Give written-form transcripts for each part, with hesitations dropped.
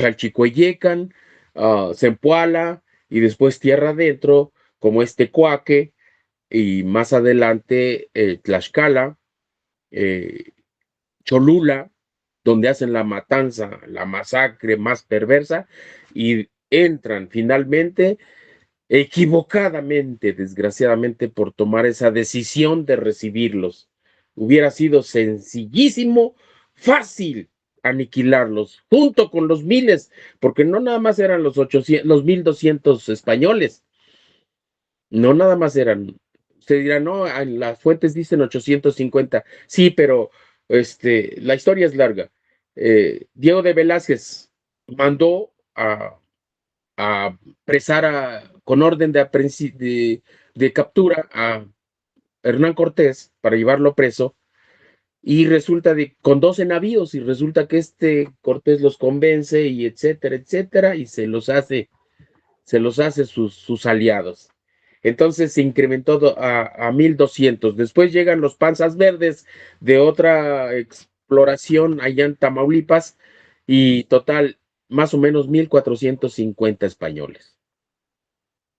Chalchicoyecan, Zempoala y después tierra adentro, como Tecuaque y más adelante Tlaxcala, Cholula, donde hacen la matanza, la masacre más perversa y entran finalmente equivocadamente, desgraciadamente, por tomar esa decisión de recibirlos. Hubiera sido sencillísimo, fácil aniquilarlos, junto con los miles, porque no nada más eran los 800, los 1200 españoles, no nada más eran. Usted dirá, no, las fuentes dicen 850. Sí, pero la historia es larga. Diego de Velázquez mandó a presar con orden de captura a Hernán Cortés para llevarlo preso y resulta con 12 navíos y resulta que Cortés los convence y etcétera, etcétera y se los hace sus aliados. Entonces se incrementó a 1200. Después llegan los panzas verdes de otra exploración allá en Tamaulipas y total, más o menos 1450 españoles.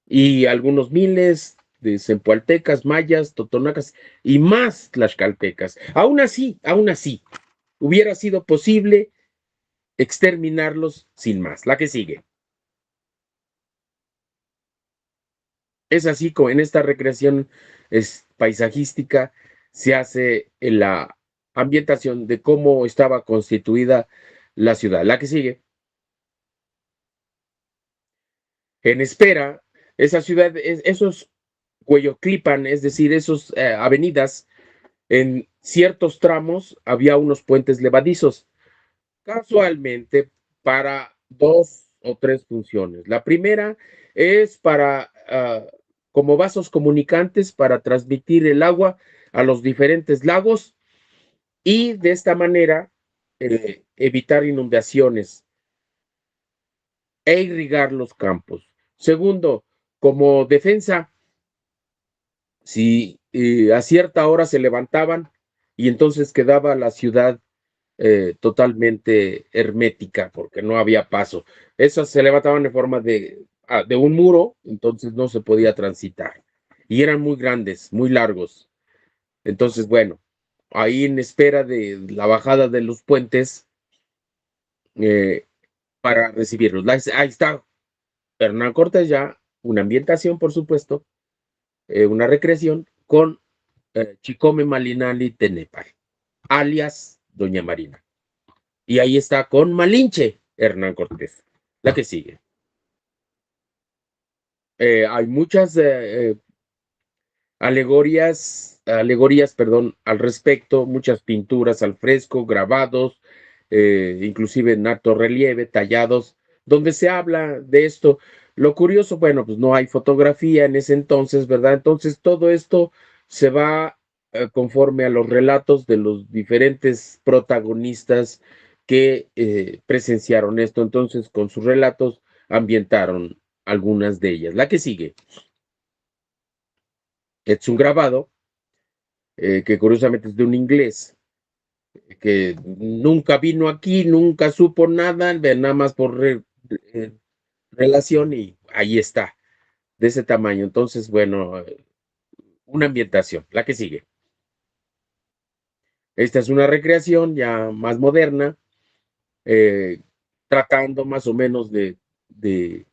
Y algunos miles de zempoaltecas, mayas, totonacas y más tlaxcaltecas. Aún así, hubiera sido posible exterminarlos sin más. La que sigue. Es así como en esta recreación paisajística se hace la ambientación de cómo estaba constituida la ciudad. La que sigue. En espera, esa ciudad, esos Cuelloclipan, es decir, esas avenidas, en ciertos tramos había unos puentes levadizos, casualmente para dos o tres funciones. La primera es para como vasos comunicantes para transmitir el agua a los diferentes lagos y de esta manera evitar inundaciones e irrigar los campos. Segundo, como defensa, si a cierta hora se levantaban y entonces quedaba la ciudad totalmente hermética porque no había paso. Esas se levantaban en forma de un muro, entonces no se podía transitar. Y eran muy grandes, muy largos. Entonces, bueno, ahí en espera de la bajada de los puentes eh, para recibirlos. Ahí está Hernán Cortés ya, una ambientación, por supuesto, una recreación con Chicome Malinali Tenepal, alias Doña Marina. Y ahí está con Malinche Hernán Cortés. La que sigue. Hay muchas alegorías, perdón, al respecto, muchas pinturas al fresco, grabados, inclusive en alto relieve, tallados, donde se habla de esto. Lo curioso, bueno, pues no hay fotografía en ese entonces, ¿verdad? Entonces todo esto se va conforme a los relatos de los diferentes protagonistas que presenciaron esto. Entonces, con sus relatos ambientaron algunas de ellas. La que sigue es un grabado que curiosamente es de un inglés que nunca vino aquí, nunca supo nada, nada más por relación y ahí está, de ese tamaño. Entonces, bueno, una ambientación. La que sigue. Esta es una recreación ya más moderna, eh, tratando más o menos de, de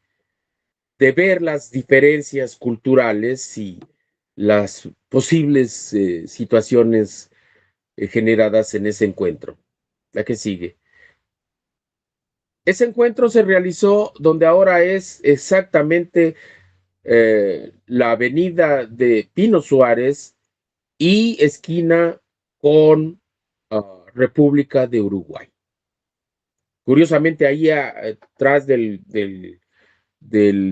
ver las diferencias culturales y las posibles situaciones generadas en ese encuentro. La que sigue. Ese encuentro se realizó donde ahora es exactamente la avenida de Pino Suárez y esquina con República de Uruguay. Curiosamente, ahí atrás del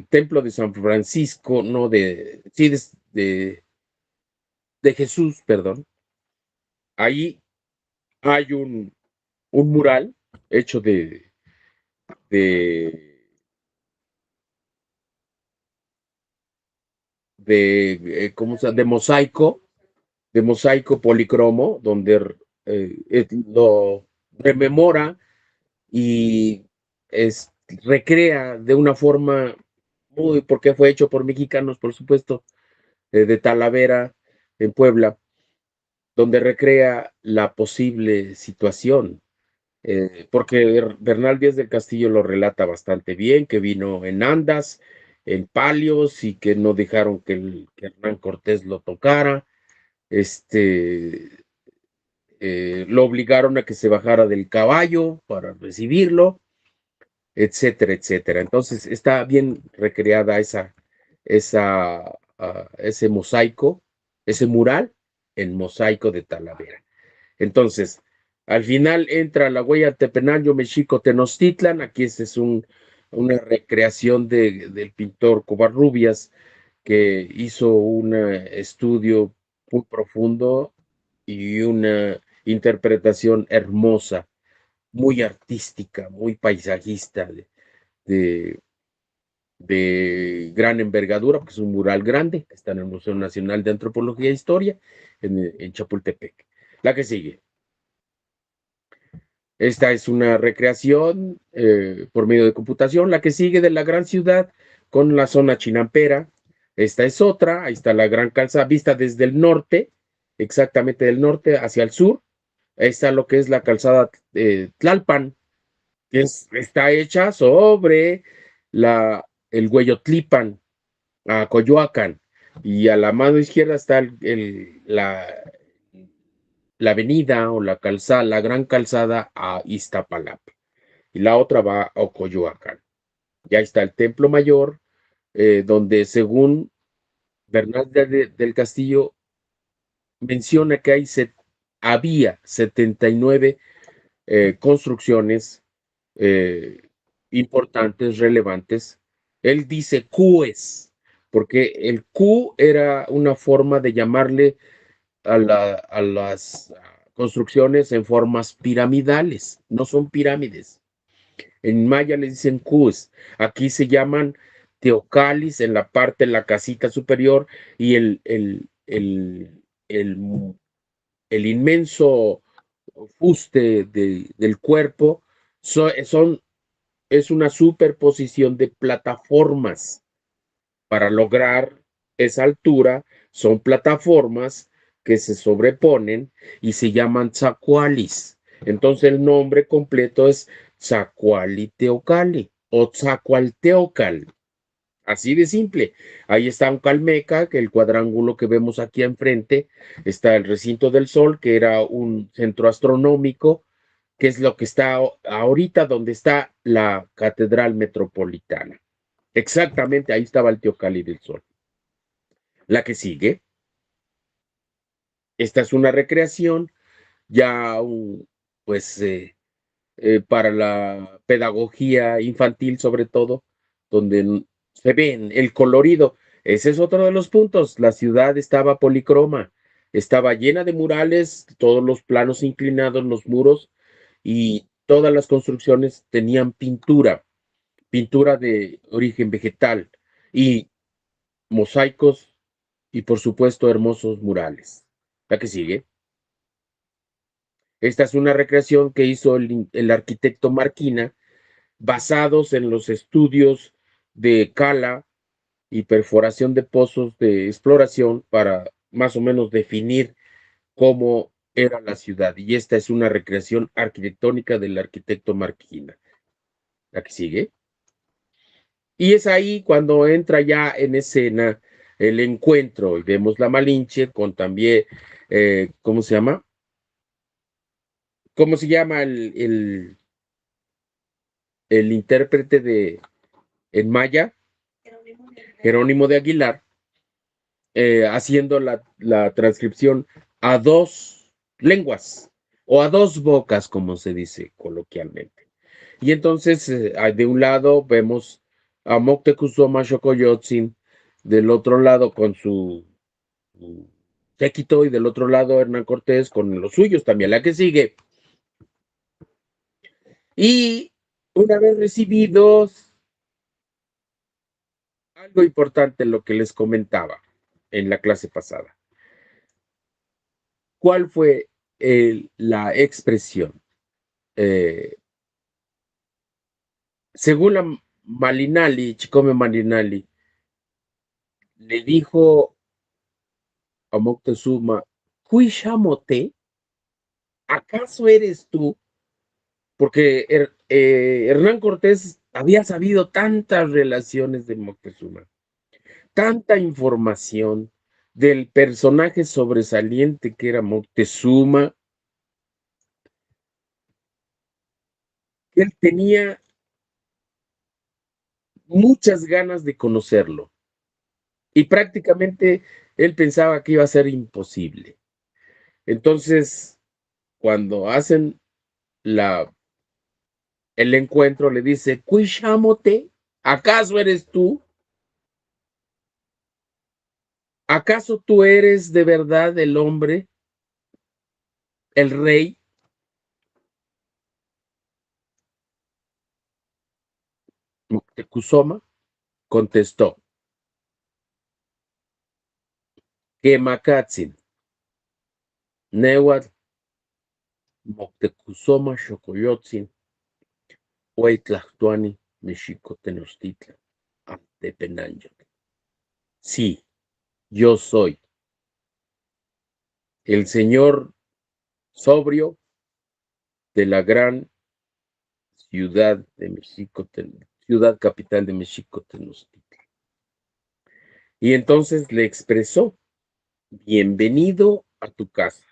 templo de San Francisco, no sí, de Jesús, perdón, ahí hay un mural hecho de, ¿cómo se llama? De mosaico policromo, donde lo rememora y recrea de una forma porque fue hecho por mexicanos, por supuesto, de Talavera, en Puebla, donde recrea la posible situación, porque Bernal Díaz del Castillo lo relata bastante bien, que vino en andas, en palios, y que no dejaron que Hernán Cortés lo tocara, lo obligaron a que se bajara del caballo para recibirlo, etcétera, etcétera. Entonces está bien recreada ese mosaico, ese mural en mosaico de Talavera. Entonces, al final entra la huella Tepenayo, Mexico, Tenochtitlan. Aquí es una recreación del pintor Covarrubias, que hizo un estudio muy profundo y una interpretación hermosa, muy artística, muy paisajista, de, de gran envergadura, porque es un mural grande, que está en el Museo Nacional de Antropología e Historia, en Chapultepec. La que sigue. Esta es una recreación por medio de computación. La que sigue, de la gran ciudad con la zona chinampera. Esta es otra. Ahí está la gran calzada vista desde el norte, exactamente del norte hacia el sur. Ahí está lo que es la calzada Tlalpan, que está hecha sobre el Hueyotlipan, a Coyoacán. Y a la mano izquierda está la avenida o la calzada, la gran calzada a Iztapalapa. Y la otra va a Ocoyoacán. Ya está el Templo Mayor, donde según Bernal del Castillo menciona que había 79 construcciones eh, importantes, relevantes. Él dice cues, porque el Q era una forma de llamarle a las construcciones en formas piramidales, no son pirámides. En maya le dicen cus, aquí se llaman teocalis en la parte, la casita superior, y el, el inmenso fuste del cuerpo es una superposición de plataformas para lograr esa altura. Son plataformas que se sobreponen y se llaman tzacualis. Entonces el nombre completo es Tzacualiteocalli o Tzacualteocal. Así de simple. Ahí está un Calmeca, que el cuadrángulo que vemos aquí enfrente, está el recinto del Sol, que era un centro astronómico, que es lo que está ahorita donde está la Catedral Metropolitana. Exactamente, ahí estaba el Teocalli del Sol. La que sigue, esta es una recreación ya pues para la pedagogía infantil sobre todo, donde se ven el colorido. Ese es otro de los puntos. La ciudad estaba policroma, estaba llena de murales, todos los planos inclinados, los muros, y todas las construcciones tenían pintura de origen vegetal y mosaicos y por supuesto hermosos murales. La que sigue. Esta es una recreación que hizo el arquitecto Marquina, basados en los estudios de cala y perforación de pozos de exploración para más o menos definir cómo era la ciudad. Y esta es una recreación arquitectónica del arquitecto Marquina. La que sigue. Y es ahí cuando entra ya en escena el encuentro y vemos la Malinche con también, ¿cómo se llama? ¿Cómo se llama el intérprete en maya? Jerónimo de Aguilar, haciendo la transcripción a dos lenguas o a dos bocas, como se dice coloquialmente. Y entonces, de un lado vemos a Moctezuma Xocoyotzin, del otro lado con su séquito, y del otro lado Hernán Cortés con los suyos también. La que sigue. Y una vez recibidos, algo importante lo que les comentaba en la clase pasada. ¿Cuál fue la expresión? Eh, Según la Malinali, Chicome Malinali, le dijo a Moctezuma, Cuishamote, ¿acaso eres tú? Porque Hernán Cortés había sabido tantas relaciones de Moctezuma, tanta información del personaje sobresaliente que era Moctezuma, que él tenía muchas ganas de conocerlo y prácticamente él pensaba que iba a ser imposible. Entonces, cuando hacen la, el encuentro, le dice, Cuishamote, ¿acaso eres tú? ¿Acaso tú eres de verdad el hombre, el rey? Moctezuma contestó, que Makatzin, Nehuatl, Moctezuma Xocoyotzin, Huaytlactuani, Mexico Tenochtitlan, Antepenango. Sí, yo soy el señor sobrio de la gran ciudad de México, ciudad capital de México, Tenochtitlan. Y entonces le expresó, bienvenido a tu casa.